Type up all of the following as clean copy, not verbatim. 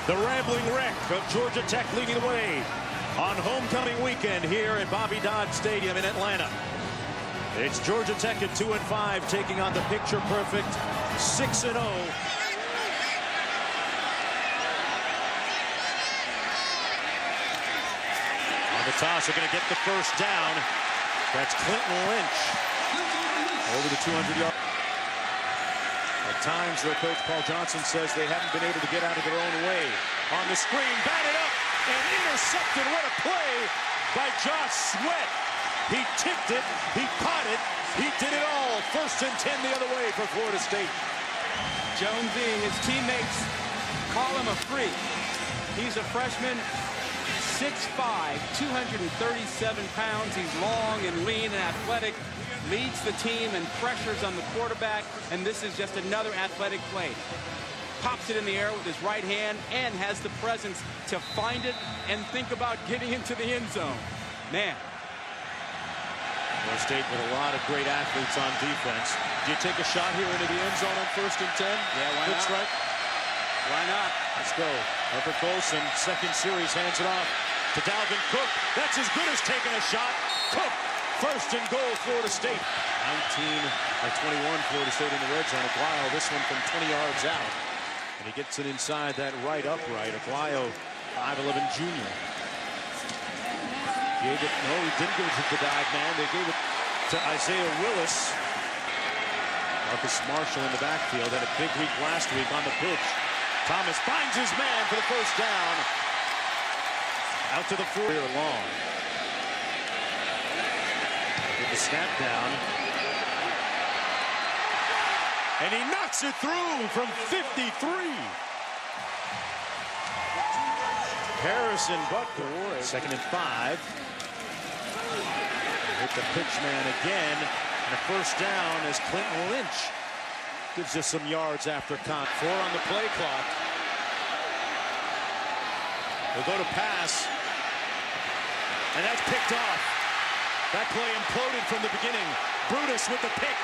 The Rambling Wreck of Georgia Tech leading the way on homecoming weekend here at Bobby Dodd Stadium in Atlanta. It's Georgia Tech at 2-5 taking on the picture-perfect 6-0. On the toss, they're going to get the first down. That's Clinton Lynch over the 200-yard. At times, their coach Paul Johnson says they haven't been able to get out of their own way. On the screen, batted up and intercepted. What a play by Josh Sweat. He tipped it, he caught it, he did it all. 1st and 10 the other way for Florida State. Jonesy, his teammates call him a freak. He's a freshman, 6'5", 237 pounds. He's long and lean and athletic. Leads the team and pressures on the quarterback, and this is just another athletic play. Pops it in the air with his right hand and has the presence to find it and think about getting into the end zone. Man. Florida State with a lot of great athletes on defense. Do you take a shot here into the end zone on 1st and 10? Yeah, why not? Strike? Why not? Let's go. Everett Golson, second series, hands it off to Dalvin Cook. That's as good as taking a shot. Cook. 1st and goal, Florida State. 19-21, Florida State in the red zone. Aguayo, this one from 20 yards out. And he gets it inside that right upright. Aguayo, 5'11" junior. Gave it, no, he didn't give it to the dive man. They gave it to Isaiah Willis. Marcus Marshall in the backfield. Had a big week last week on the pitch. Thomas finds his man for the first down. Out to the 4 long. The snap down, and he knocks it through from 53. Harrison Butker, 2nd and 5. Hit the pitch man again, and a first down as Clinton Lynch gives us some yards after count. 4 on the play clock. They'll go to pass, and that's picked off. That play imploded from the beginning. Brutus with the pick.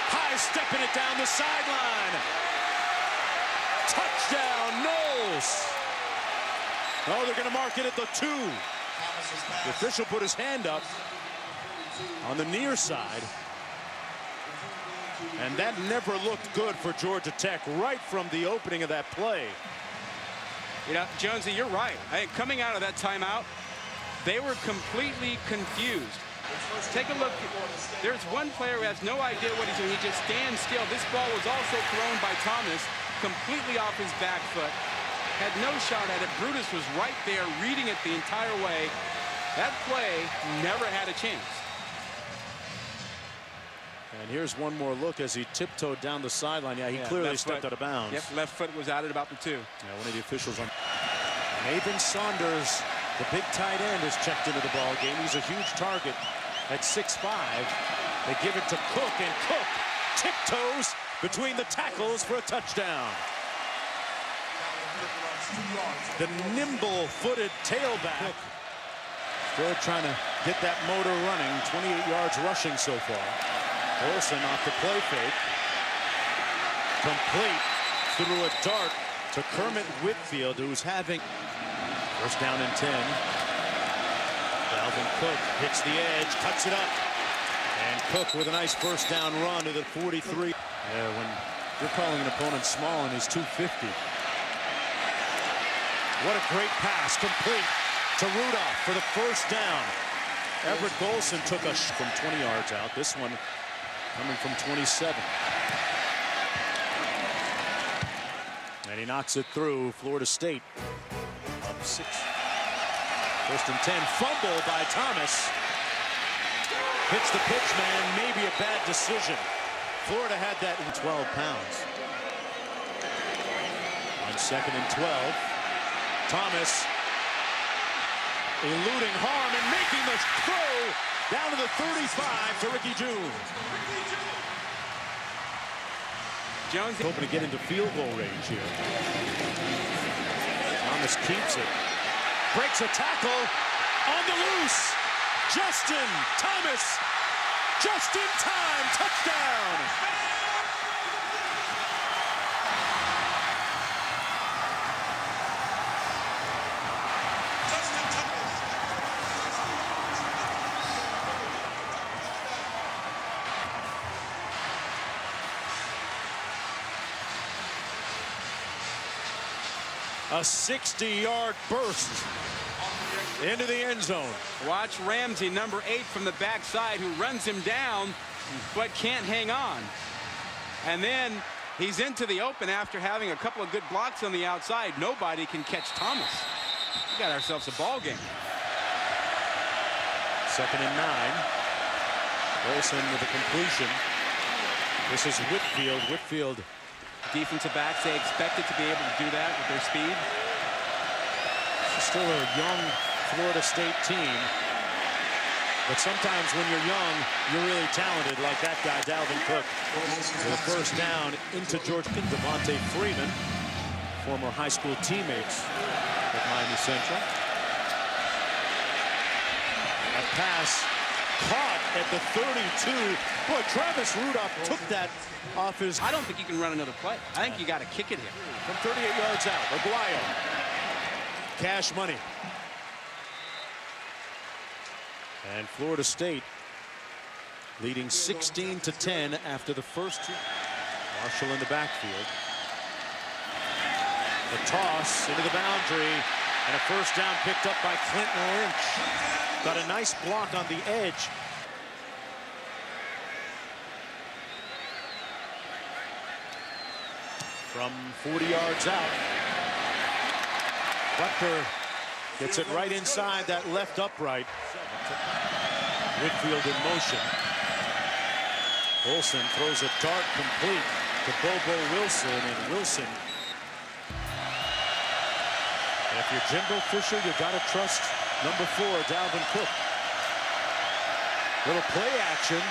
High stepping it down the sideline. Touchdown, Knowles. Oh, they're going to mark it at the 2. The official put his hand up on the near side. And that never looked good for Georgia Tech right from the opening of that play. You know, Jonesy, you're right. I think coming out of that timeout, they were completely confused. Take a look. There's one player who has no idea what he's doing. He just stands still. This ball was also thrown by Thomas completely off his back foot. Had no shot at it. Brutus was right there reading it the entire way. That play never had a chance. And here's one more look as he tiptoed down the sideline. Yeah, he clearly stepped out of bounds. Yep, left foot was out at about the 2. Yeah, one of the officials on. Nathan Saunders, the big tight end, is checked into the ball game. He's a huge target at 6'5". They give it to Cook, and Cook tiptoes between the tackles for a touchdown. The nimble-footed tailback. Still trying to get that motor running. 28 yards rushing so far. Olsen off the play fake. Complete through a dart to Kermit Whitfield, who's having first down and 10. Dalvin Cook hits the edge, cuts it up. And Cook with a nice first down run to the 43. Yeah, when you're calling an opponent small and he's 250. What a great pass, complete to Rudolph for the first down. Everett Golson took a from 20 yards out. This one coming from 27. And he knocks it through. Florida State up 6. 1st and 10. Fumble by Thomas. Hits the pitch man. Maybe a bad decision. Florida had that in 12 pounds. On 2nd and 12. Thomas eluding harm and making the throw down to the 35 to Ricky June. Jones hoping to get into field goal range here. Thomas keeps it. Breaks a tackle on the loose. Justin Thomas, just in time, touchdown. A 60-yard burst into the end zone. Watch Ramsey, number 8 from the backside, who runs him down but can't hang on. And then he's into the open after having a couple of good blocks on the outside. Nobody can catch Thomas. We got ourselves a ball game. 2nd and 9. Wilson with a completion. This is Whitfield. Whitfield. Defensive backs, they expected to be able to do that with their speed. This is still a young Florida State team. But sometimes when you're young, you're really talented, like that guy, Dalvin Cook. For the first down into Georgia. Devontae Freeman, former high school teammates at Miami Central. A pass caught at the 32. Boy, Travis Rudolph took that off his... I don't think you can run another play. I think you got to kick it here. From 38 yards out, Aguayo. Cash money. And Florida State leading 16-10 after the first two. Marshall in the backfield. The toss into the boundary, and a first down picked up by Clinton Lynch. Got a nice block on the edge. From 40 yards out, Butker gets it right inside that left upright. Whitfield in motion. Wilson throws a dart complete to Bobo Wilson, and Wilson. And if you're Jimbo Fisher, you got to trust number 4, Dalvin Cook. Little play action.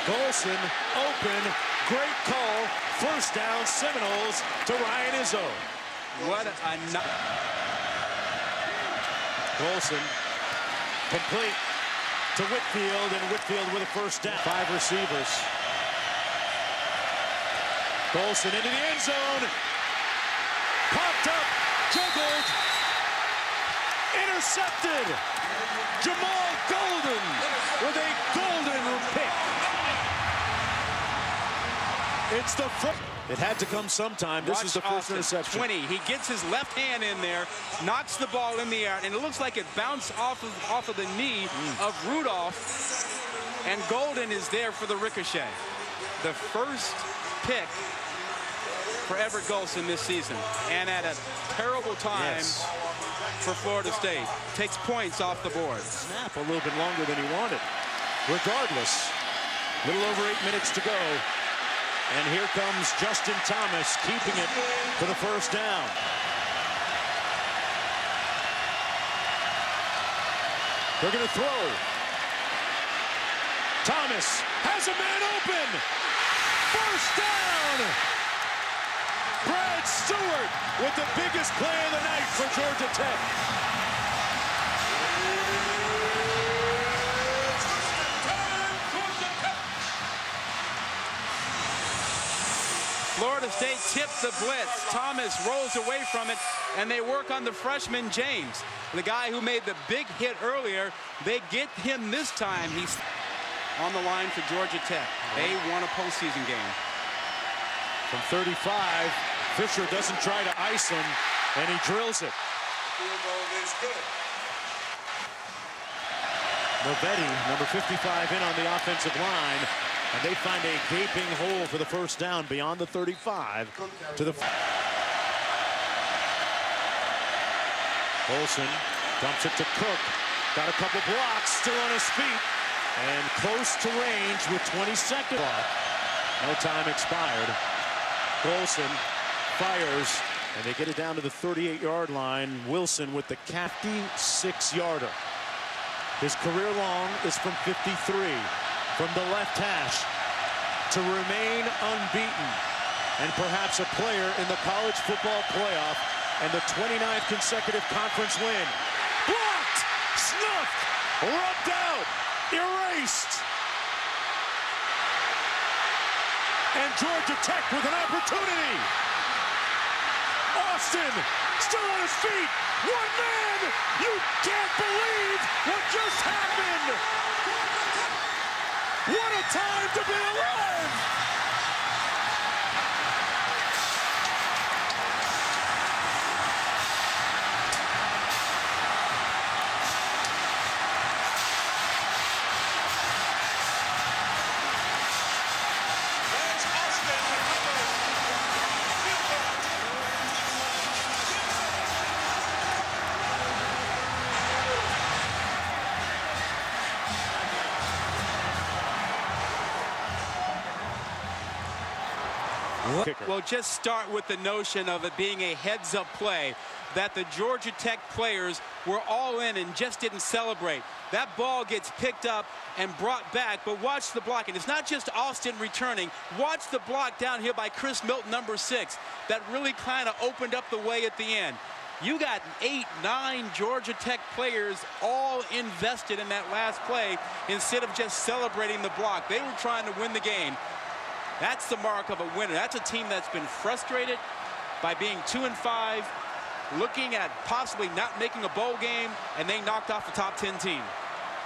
Golson open. Great call. First down, Seminoles to Ryan Izzo. What a... Golson complete to Whitfield, and Whitfield with a first down. 5 receivers. Golson into the end zone. Popped up, juggled, intercepted. Jamal Golden with a golden pick. It's the first. It had to come sometime. This is the first interception. 20. He gets his left hand in there, knocks the ball in the air, and it looks like it bounced off of the knee of Rudolph. And Golden is there for the ricochet. The first pick for Everett Golson this season, and at a terrible time for Florida State. Takes points off the board. Snap a little bit longer than he wanted. Regardless, a little over 8 minutes to go. And here comes Justin Thomas, keeping it for the first down. They're going to throw. Thomas has a man open. First down. Brad Stewart with the biggest play of the night for Georgia Tech. Florida State tips the blitz. Thomas rolls away from it, and they work on the freshman James, the guy who made the big hit earlier. They get him this time. He's on the line for Georgia Tech. They won a postseason game. From 35, Fisher doesn't try to ice him, and he drills it. Novetti, number 55, in on the offensive line. And they find a gaping hole for the first down beyond the 35 to the... Olsen dumps it to Cook. Got a couple blocks, still on his feet. And close to range with 20 seconds. No time expired. Golson fires, and they get it down to the 38-yard line. Wilson with the 56-yarder. His career long is from 53. From the left hash to remain unbeaten, and perhaps a player in the college football playoff and the 29th consecutive conference win. Blocked, snuffed, rubbed out, erased. And Georgia Tech with an opportunity. Austin still on his feet. One man. You can't believe what just happened. What a time to be alive! Kicker. Well, just start with the notion of it being a heads-up play, that the Georgia Tech players were all in and just didn't celebrate. That ball gets picked up and brought back, but watch the blocking. It's not just Austin returning. Watch the block down here by Chris Milton, number 6, that really kind of opened up the way at the end. You got 8, 9 Georgia Tech players all invested in that last play instead of just celebrating the block. They were trying to win the game. That's the mark of a winner. That's a team that's been frustrated by being 2-5, looking at possibly not making a bowl game, and they knocked off the top 10 team.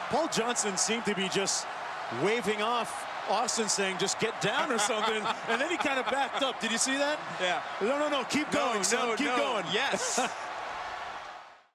Paul Johnson seemed to be just waving off Austin, saying just get down or something, and then he kind of backed up. Did you see that? Yeah. No, keep going, son. Keep going. Yes.